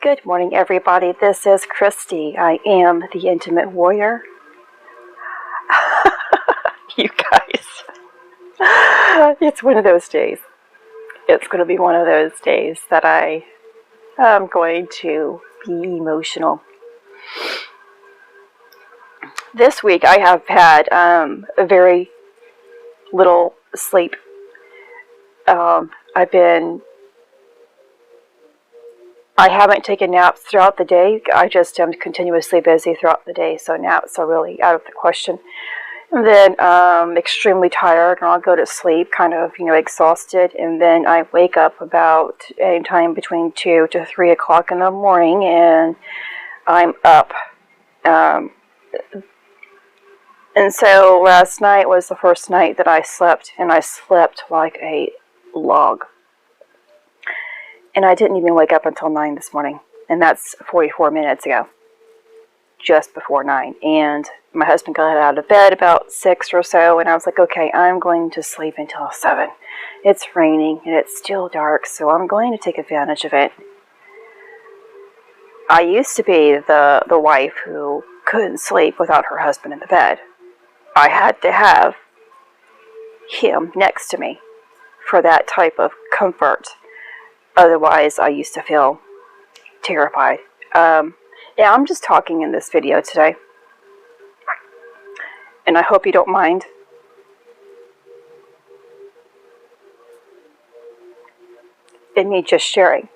Good morning, everybody. This is Christy. I am the Intimate Warrior. You guys, it's one of those days. It's going to be one of those days that I am going to be emotional. This week I have had a very little sleep. I haven't taken naps throughout the day. I just am continuously busy throughout the day, so naps are really out of the question. And then extremely tired, and I'll go to sleep kind of, exhausted, and then I wake up about any time between 2 to 3 o'clock in the morning, and I'm up. And so last night was the first night that I slept, and I slept like a log. And I didn't even wake up until 9 this morning, and that's 44 minutes ago, just before 9. And my husband got out of bed about 6 or so, and I was like, okay, I'm going to sleep until 7. It's raining, and it's still dark, so I'm going to take advantage of it. I used to be the wife who couldn't sleep without her husband in the bed. I had to have him next to me for that type of comfort. Otherwise, I used to feel terrified. Yeah, I'm just talking in this video today. And I hope you don't mind. In me just sharing.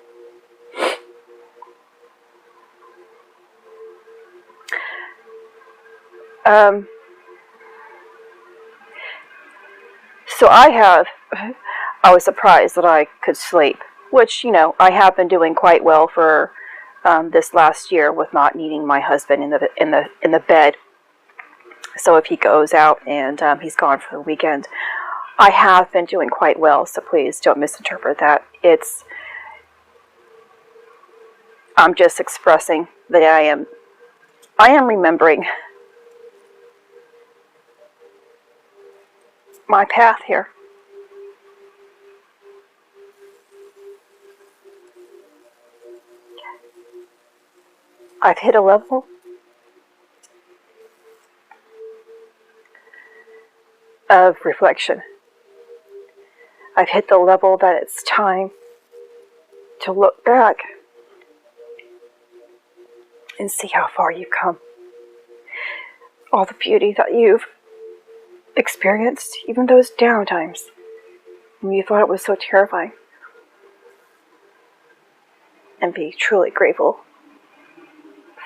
So I was surprised that I could sleep. Which, I have been doing quite well for this last year with not needing my husband in the bed. So if he goes out and he's gone for the weekend, I have been doing quite well. So please don't misinterpret that. I'm just expressing that I am remembering my path here. I've hit a level of reflection. I've hit the level that it's time to look back and see how far you've come. All the beauty that you've experienced, even those down times when you thought it was so terrifying. And be truly grateful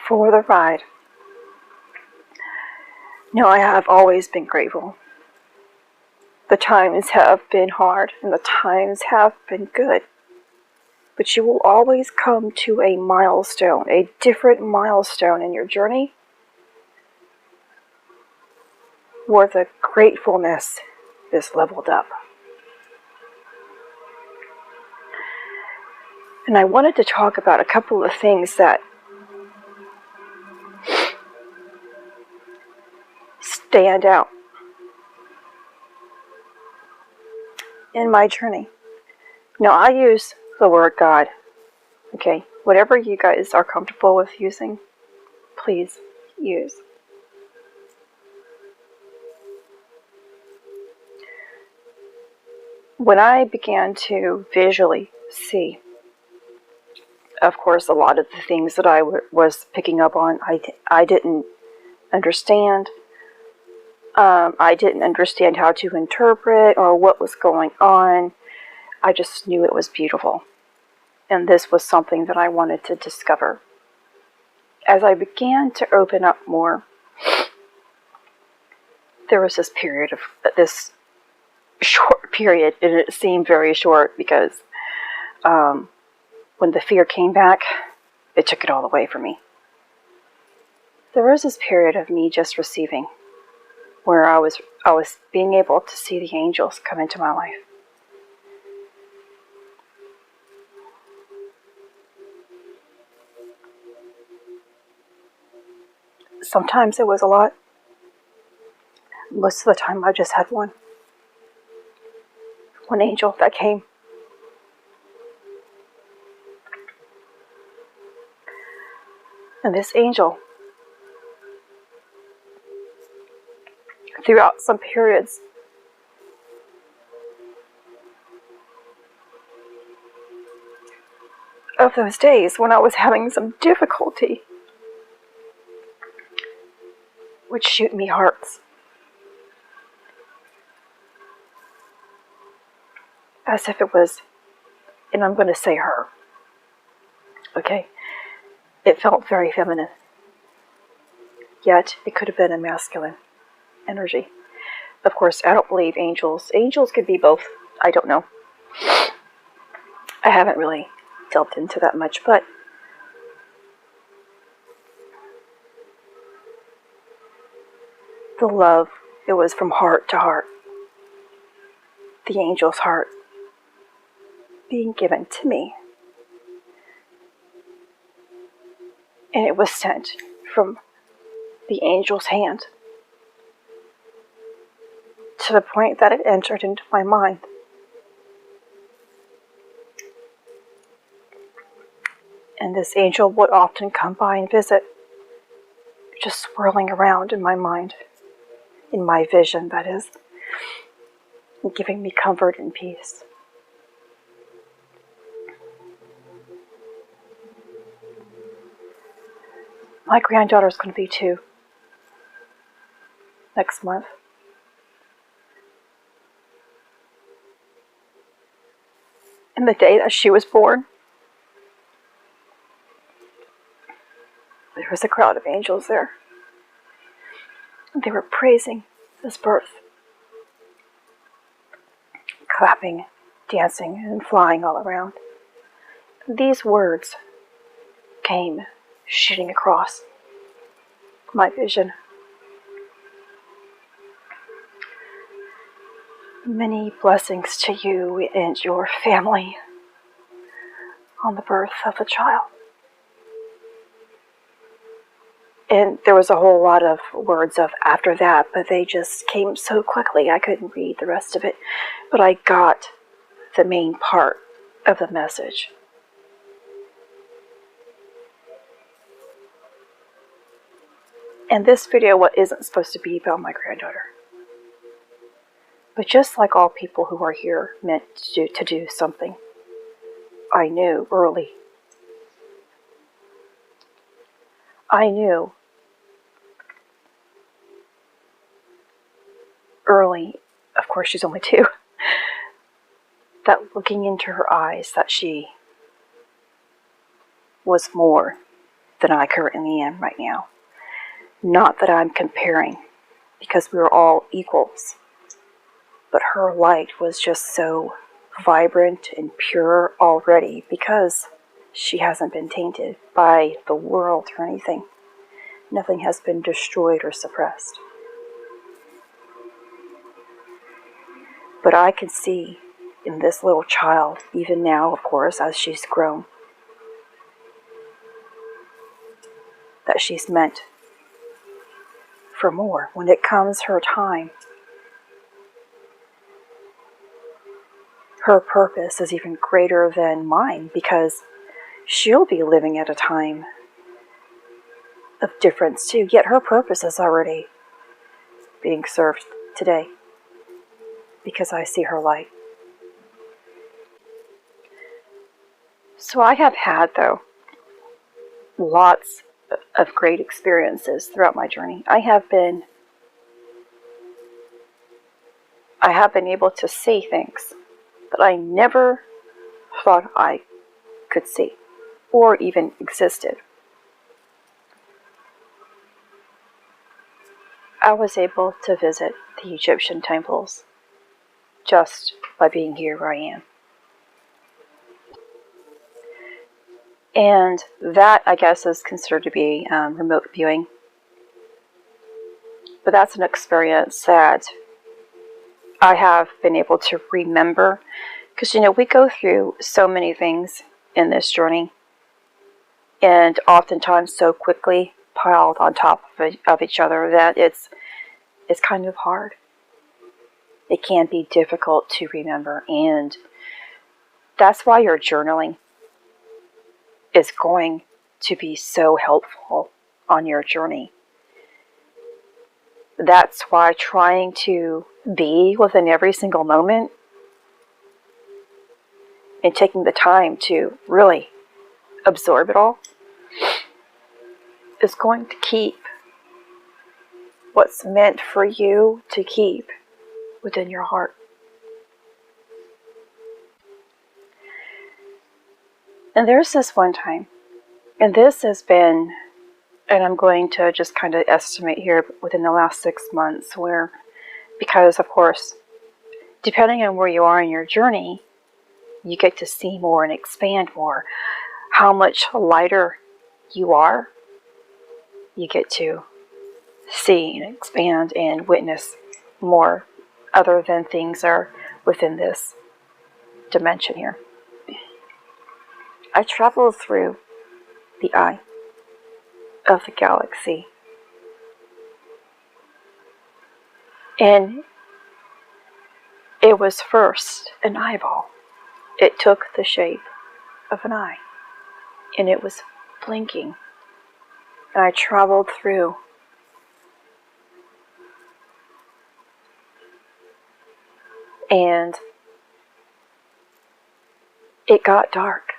for the ride. No, I have always been grateful. The times have been hard and the times have been good. But you will always come to a milestone, a different milestone in your journey, where the gratefulness is leveled up. And I wanted to talk about a couple of things that stand out in my journey. Now, I use the word God. Okay, whatever you guys are comfortable with using, please use. When I began to visually see, of course, a lot of the things that I was picking up on, I didn't understand. I didn't understand how to interpret or what was going on. I just knew it was beautiful. And this was something that I wanted to discover. As I began to open up more, there was this short period, and it seemed very short because when the fear came back, it took it all away from me. There was this period of me just receiving, where I was being able to see the angels come into my life. Sometimes it was a lot. Most of the time I just had one angel that came. And this angel, throughout some periods of those days when I was having some difficulty, would shoot me hearts. As if it was, and I'm going to say her, okay? It felt very feminine. Yet, it could have been a masculine energy. Of course, I don't believe angels. Angels could be both. I don't know. I haven't really delved into that much, but the love, it was from heart to heart. The angel's heart being given to me. And it was sent from the angel's hand to the point that it entered into my mind. And this angel would often come by and visit, just swirling around in my mind, in my vision, that is, and giving me comfort and peace. My granddaughter's going to be 2 next month. And the day that she was born, there was a crowd of angels there. They were praising this birth, clapping, dancing, and flying all around. These words came shooting across my vision. Many blessings to you and your family on the birth of the child. And there was a whole lot of words of after that, but they just came so quickly I couldn't read the rest of it. But I got the main part of the message. And this video isn't supposed to be about my granddaughter. But just like all people who are here meant to do something, I knew early. I knew early, of course she's only 2, that looking into her eyes that she was more than I currently am right now. Not that I'm comparing, because we were all equals. But her light was just so vibrant and pure already because she hasn't been tainted by the world or anything. Nothing has been destroyed or suppressed. But I can see in this little child, even now, of course, as she's grown, that she's meant for more. When it comes her time, her purpose is even greater than mine because she'll be living at a time of difference too. Yet her purpose is already being served today because I see her light. So I have had, though, lots of great experiences throughout my journey. I have been able to see things that I never thought I could see or even existed. I was able to visit the Egyptian temples just by being here where I am. And that, I guess, is considered to be remote viewing. But that's an experience that I have been able to remember. Because, we go through so many things in this journey. And oftentimes so quickly piled on top of each other that it's kind of hard. It can be difficult to remember. And that's why your journaling is going to be so helpful on your journey. That's why trying to be within every single moment and taking the time to really absorb it all is going to keep what's meant for you to keep within your heart. And there's this one time, and this has been, and I'm going to just kind of estimate here within the last 6 months, where, because of course, depending on where you are in your journey, you get to see more and expand more. How much lighter you are, you get to see and expand and witness more other than things are within this dimension here. I traveled through the eye of the galaxy, and it was first an eyeball. It took the shape of an eye, and it was blinking, and I traveled through. And it got dark.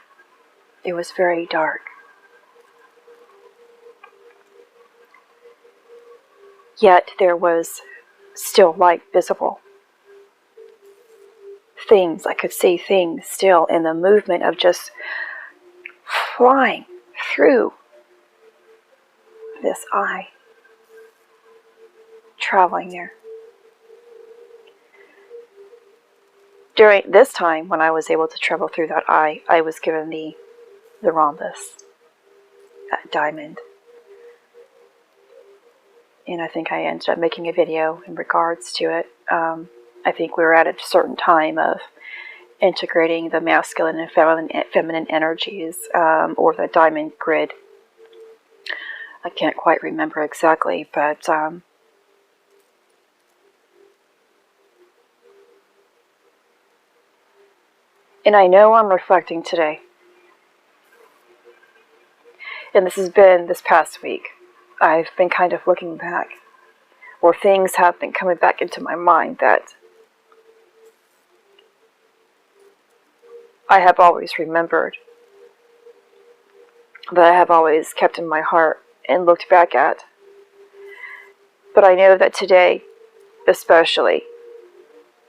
It was very dark. Yet there was still light visible. Things, I could see things still in the movement of just flying through this eye, traveling there. During this time, when I was able to travel through that eye, I was given the rhombus, that diamond. And I think I ended up making a video in regards to it. I think we were at a certain time of integrating the masculine and feminine energies, or the diamond grid. I can't quite remember exactly, but and I know I'm reflecting today. And this has been this past week. I've been kind of looking back, or things have been coming back into my mind that I have always remembered, that I have always kept in my heart and looked back at. But I know that today, especially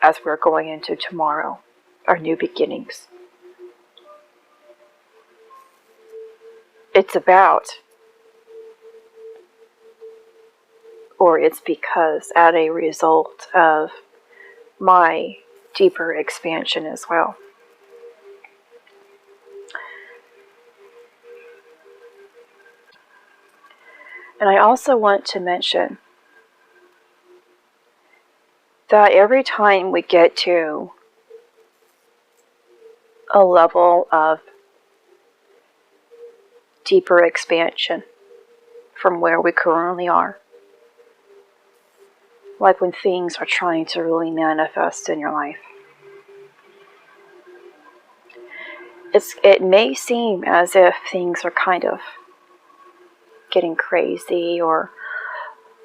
as we're going into tomorrow, are new beginnings. It's about, or it's because, as a result of my deeper expansion as well. And I also want to mention that every time we get to a level of deeper expansion from where we currently are, like when things are trying to really manifest in your life, it may seem as if things are kind of getting crazy or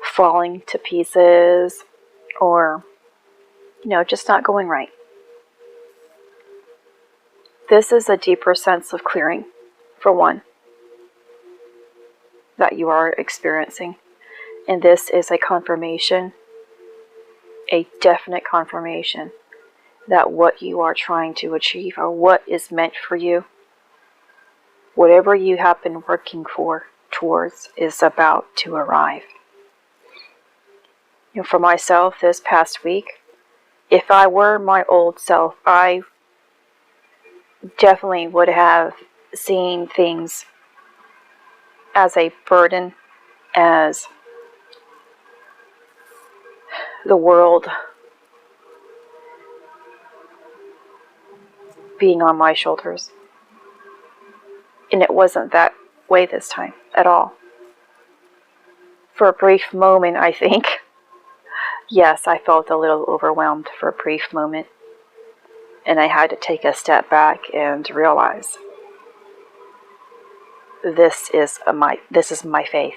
falling to pieces, or just not going right. This is a deeper sense of clearing, for one, that you are experiencing. And this is a confirmation, a definite confirmation, that what you are trying to achieve, or what is meant for you, whatever you have been working towards, is about to arrive. For myself, this past week, if I were my old self, I definitely would have seen things as a burden, as the world being on my shoulders. And it wasn't that way this time at all. For a brief moment, I think, yes, I felt a little overwhelmed for a brief moment. And I had to take a step back and realize this is my faith.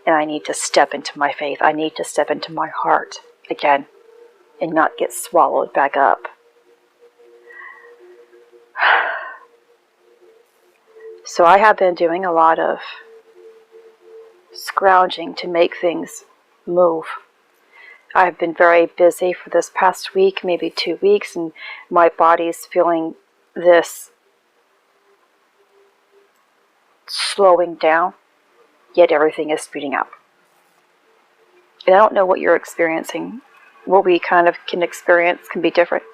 And I need to step into my faith. I need to step into my heart again and not get swallowed back up. So I have been doing a lot of scrounging to make things move. I've been very busy for this past week, maybe 2 weeks, and my body's feeling this slowing down, yet everything is speeding up. And I don't know what you're experiencing. What we kind of can experience can be different,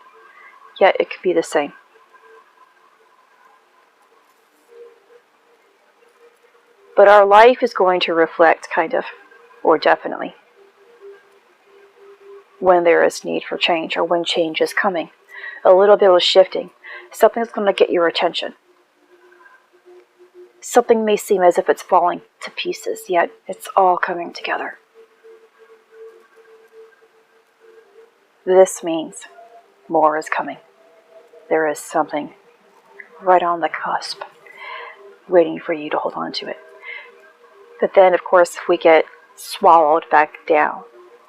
yet it could be the same. But our life is going to reflect kind of, or definitely, when there is need for change or when change is coming. A little bit of shifting. Something's going to get your attention. Something may seem as if it's falling to pieces, yet it's all coming together. This means more is coming. There is something right on the cusp, waiting for you to hold on to it. But then, of course, if we get swallowed back down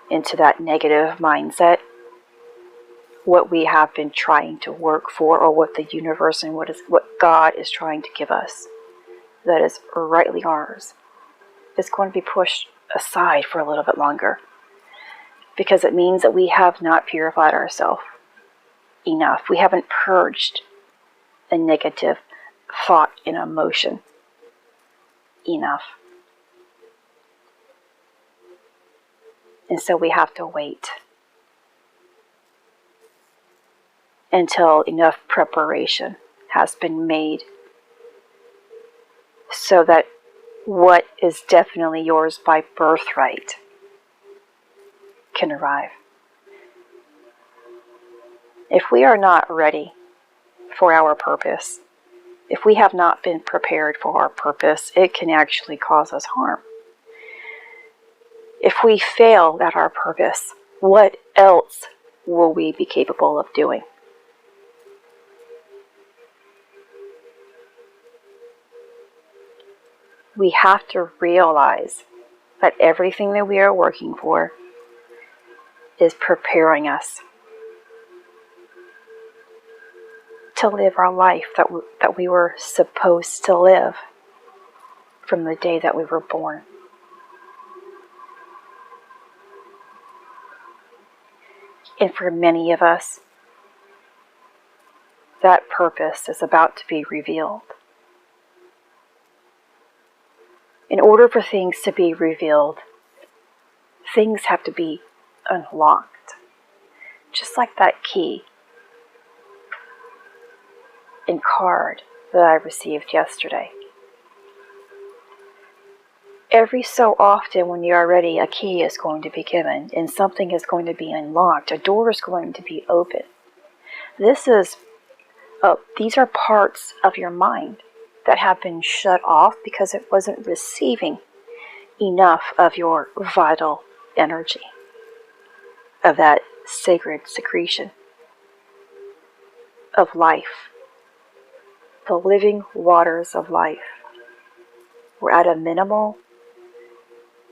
into that negative mindset, what we have been trying to work for, or what the universe and what God is trying to give us, that is rightly ours, is going to be pushed aside for a little bit longer. Because it means that we have not purified ourselves enough. We haven't purged a negative thought and emotion enough. And so we have to wait until enough preparation has been made so that what is definitely yours by birthright can arrive. If we are not ready for our purpose, if we have not been prepared for our purpose, it can actually cause us harm. If we fail at our purpose, what else will we be capable of doing? We have to realize that everything that we are working for is preparing us to live our life that we were supposed to live from the day that we were born. And for many of us, that purpose is about to be revealed. In order for things to be revealed, things have to be unlocked. Just like that key and card that I received yesterday. Every so often when you are ready, a key is going to be given and something is going to be unlocked. A door is going to be open. These are parts of your mind that have been shut off because it wasn't receiving enough of your vital energy, of that sacred secretion of life. The living waters of life were at a minimal,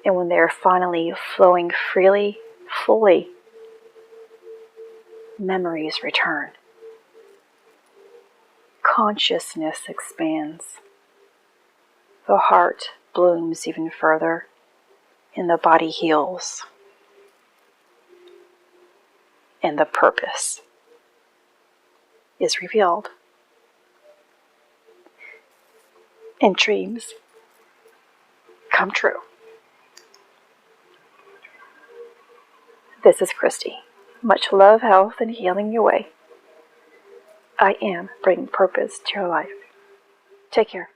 and when they're finally flowing freely, fully, memories return. Consciousness expands. The heart blooms even further, and the body heals. And the purpose is revealed. And dreams come true. This is Christy. Much love, health, and healing your way. I am bringing purpose to your life. Take care.